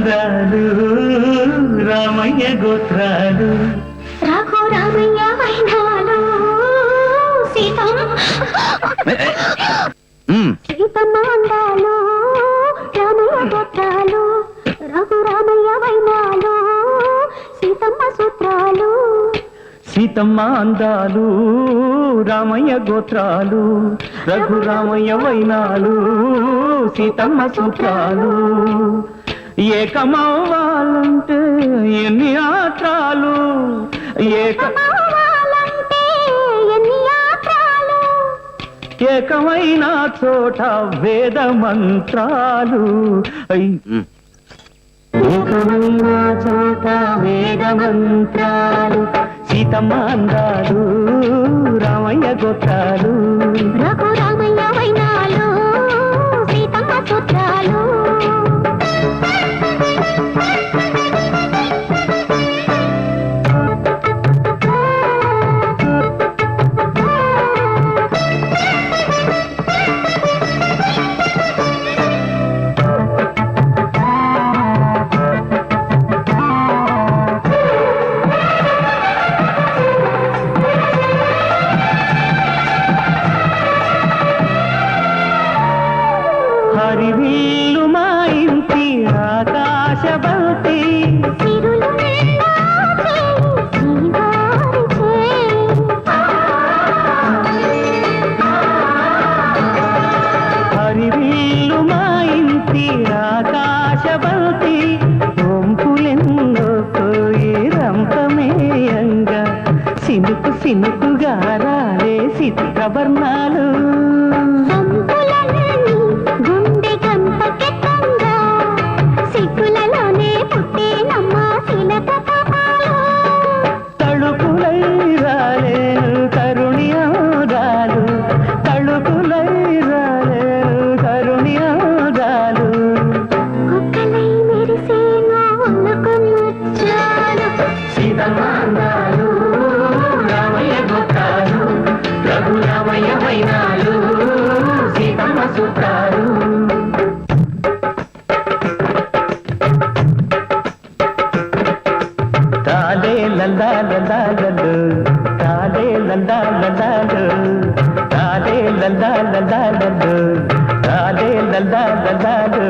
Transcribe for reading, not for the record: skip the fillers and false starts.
అందాలు రామయ్య గోత్రాలు రాఘో రామయ్య వైనాలు సీతమ్మ అందాలు రామయ్య గోత్రాలు రఘు రామయ్య వైనాలు సీతమ్మ సూత్రాలు సీతమ్మ అందాలు రామయ్య గోత్రాలు రఘురామయ్య వైనాలు సీతమ్మ సూత్రాలు ఏకమవ్వాలంటే ఎన్ని ఆత్రాలు ఏకమైన చోట వేద మంత్రాలు ఏకమైన చోట వేద మంత్రాలు సీతమ్మ అందాలు రామయ్య గోత్రాలు రఘు రామయ్య వైనాలు సీతమ్మ సూత్రాలు హరివిల్లు మా ఇంటి ఆకాశబంతి హరివిల్లు మా ఇంటి ఆకాశబంతి ఒంపులెన్నో పోయి రంపమేయంగా సినుకు సినుకుగా రాలే చిత్రవర్ణాలు తళుకులై రాలేను కరుణి ఆదాలు తళుకులై రాలేను కరుణి ఆదాలు సీతమ్మ అందాలు రామయ్య గోత్రాలు రఘురామయ్య వైనాలు సీతమ్మ సూత్రాలు తాలే లందాలు తాలే లందాలు తాలే లందాలు తాలే లందాలు